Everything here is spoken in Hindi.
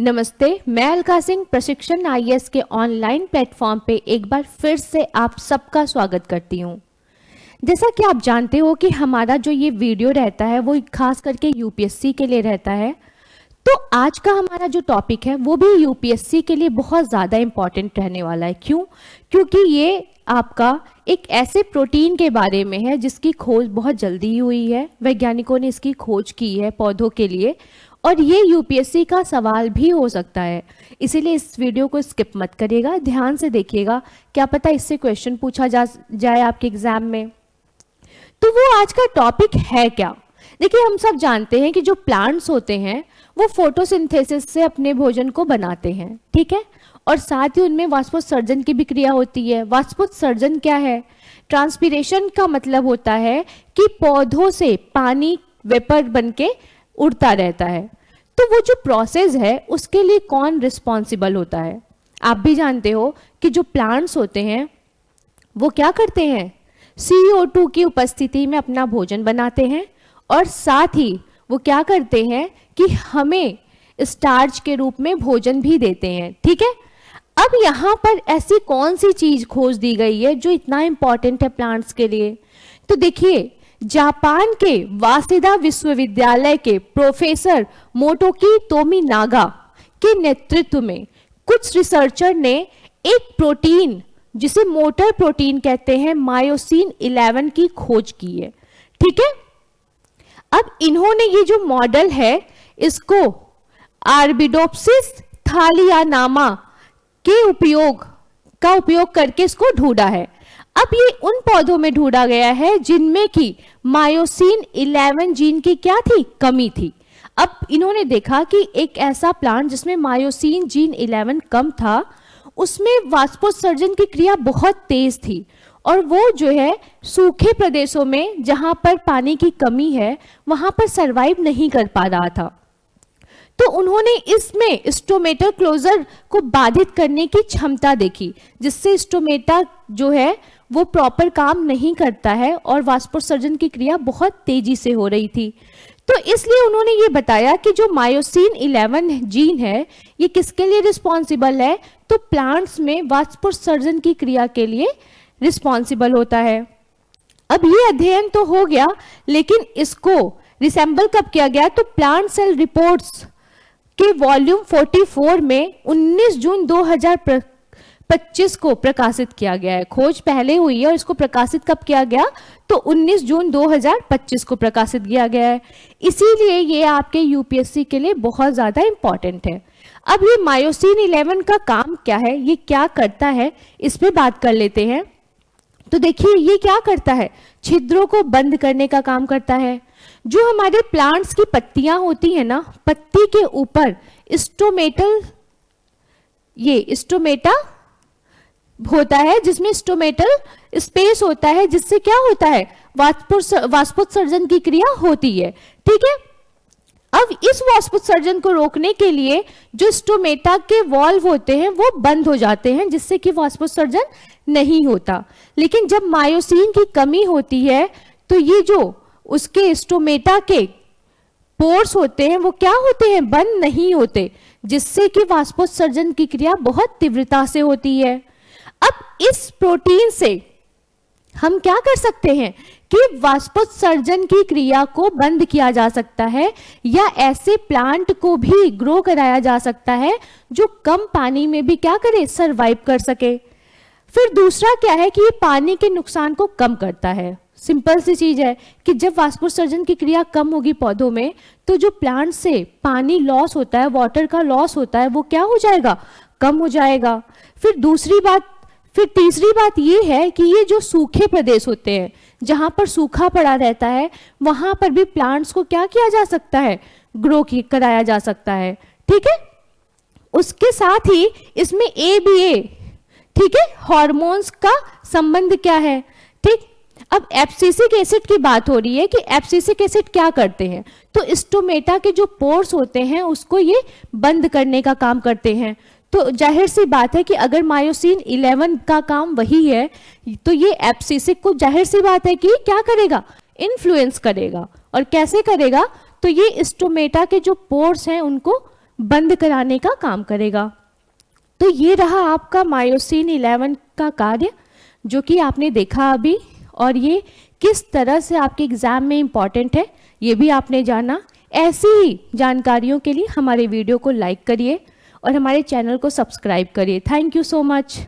नमस्ते, मैं अलका सिंह प्रशिक्षण आईएएस के ऑनलाइन प्लेटफॉर्म पे एक बार फिर से आप सबका स्वागत करती हूँ। जैसा कि आप जानते हो कि हमारा जो ये वीडियो रहता है वो खास करके यूपीएससी के लिए रहता है। तो आज का हमारा जो टॉपिक है वो भी यूपीएससी के लिए बहुत ज़्यादा इम्पॉर्टेंट रहने वाला है। क्यों? क्योंकि ये आपका एक ऐसे प्रोटीन के बारे में है जिसकी खोज बहुत जल्दी ही हुई है। वैज्ञानिकों ने इसकी खोज की है पौधों के लिए, और ये यूपीएससी का सवाल भी हो सकता है। इसीलिए इस वीडियो को स्किप मत करिएगा, ध्यान से देखिएगा, क्या पता इससे क्वेश्चन पूछा जाए आपके एग्जाम में। तो वो आज का टॉपिक है क्या? देखिए, हम सब जानते हैं कि जो प्लांट्स होते हैं वो फोटोसिंथेसिस से अपने भोजन को बनाते हैं, ठीक है, और साथ ही उनमें वाष्पोत्सर्जन की भी क्रिया होती है। वाष्पोत्सर्जन क्या है? ट्रांसपीरेशन का मतलब होता है कि पौधों से पानी वेपर बनके उड़ता रहता है। तो वो जो प्रोसेस है उसके लिए कौन रिस्पॉन्सिबल होता है? आप भी जानते हो कि जो प्लांट्स होते हैं वो क्या करते हैं, CO2 की उपस्थिति में अपना भोजन बनाते हैं, और साथ ही वो क्या करते हैं कि हमें स्टार्च के रूप में भोजन भी देते हैं, ठीक है। अब यहाँ पर ऐसी कौन सी चीज खोज दी गई है जो इतना इंपॉर्टेंट है प्लांट्स के लिए? तो देखिए, जापान के वासेदा विश्वविद्यालय के प्रोफेसर मोटोकी तोमिनागा के नेतृत्व में कुछ रिसर्चर ने एक प्रोटीन जिसे मोटर प्रोटीन कहते हैं, मायोसिन 11 की खोज की है, ठीक है। अब इन्होंने ये जो मॉडल है इसको आर्बिडोप्सिस थालियानामा के उपयोग करके इसको ढूंढा है। अब ये उन पौधों में ढूंढा गया है जिनमें की मायोसिन 11 जीन की क्या थी, कमी थी। अब इन्होंने देखा कि एक ऐसा प्लांट जिसमें मायोसिन जीन 11 कम था, उसमें वाष्पोत्सर्जन की क्रिया बहुत तेज थी, और वो जो है सूखे प्रदेशों में जहां पर पानी की कमी है वहां पर सरवाइव नहीं कर पा रहा था। तो उन्होंने इसमें स्टोमेटा क्लोजर को बाधित करने की क्षमता देखी, जिससे स्टोमेटा जो है वो प्रॉपर काम नहीं करता है और वाष्पोत्सर्जन की क्रिया बहुत तेजी से हो रही थी। तो इसलिए उन्होंने ये बताया कि जो मायोसिन 11 जीन है ये किसके लिए रिस्पॉन्सिबल है, तो प्लांट्स में वाष्पोत्सर्जन की क्रिया के लिए रिस्पॉन्सिबल होता है। अब ये अध्ययन तो हो गया, लेकिन इसको रिसेंबल कब किया गया? तो प्लांट सेल रिपोर्ट्स के वॉल्यूम 44 में 19 जून 2025 को प्रकाशित किया गया है। खोज पहले हुई है और इसको प्रकाशित कब किया गया? तो 19 जून 2025 को प्रकाशित किया गया है। इसीलिए ये आपके यूपीएससी के लिए बहुत ज़्यादा इंपॉर्टेंट है। अब ये मायोसिन 11 का काम क्या है, ये क्या करता है, इस पे बात कर लेते हैं। तो देखिए, ये क्या करता है, छिद्रों को बंद करने का काम करता है। जो हमारे प्लांट्स की पत्तियां होती है ना, पत्ती के ऊपर स्टोमेटा होता है, जिसमें स्टोमेटल स्पेस होता है, जिससे क्या होता है, वाष्पोत्सर्जन की क्रिया होती है, ठीक है। अब इस वाष्पोत्सर्जन को रोकने के लिए जो स्टोमेटा के वॉल्व होते हैं वो बंद हो जाते हैं, जिससे कि वाष्पोत्सर्जन नहीं होता। लेकिन जब मायोसिन की कमी होती है तो ये जो उसके स्टोमेटा के पोर्स होते हैं वो क्या होते हैं, बंद नहीं होते, जिससे कि वाष्पोत्सर्जन की क्रिया बहुत तीव्रता से होती है। अब इस प्रोटीन से हम क्या कर सकते हैं कि वाष्पोत्सर्जन की क्रिया को बंद किया जा सकता है, या ऐसे प्लांट को भी ग्रो कराया जा सकता है जो कम पानी में भी क्या करे, सरवाइव कर सके। फिर दूसरा क्या है कि ये पानी के नुकसान को कम करता है। सिंपल सी चीज है कि जब वाष्पोत्सर्जन की क्रिया कम होगी पौधों में, तो जो प्लांट से पानी लॉस होता है, वाटर का लॉस होता है, वो क्या हो जाएगा, कम हो जाएगा। फिर तीसरी बात ये है कि ये जो सूखे प्रदेश होते हैं जहां पर सूखा पड़ा रहता है, वहां पर भी प्लांट्स को क्या किया जा सकता है, ग्रो कराया जा सकता है, ठीक है। उसके साथ ही इसमें ABA, ठीक है, हार्मोन्स का संबंध क्या है, ठीक। अब एब्सिसिक एसिड की बात हो रही है कि एब्सिसिक एसिड क्या करते हैं, तो स्टोमेटा के जो पोर्स होते हैं उसको ये बंद करने का काम करते हैं। तो जाहिर सी बात है कि अगर मायोसिन 11 का काम वही है, तो ये एब्सिसिक को जाहिर सी बात है कि क्या करेगा, इन्फ्लुएंस करेगा। और कैसे करेगा, तो ये स्टोमेटा के जो पोर्स हैं उनको बंद कराने का काम करेगा। तो ये रहा आपका मायोसिन 11 का कार्य जो कि आपने देखा अभी, और ये किस तरह से आपके एग्ज़ाम में इम्पॉर्टेंट है ये भी आपने जाना। ऐसी ही जानकारियों के लिए हमारे वीडियो को लाइक करिए और हमारे चैनल को सब्सक्राइब करिए। Thank you so much.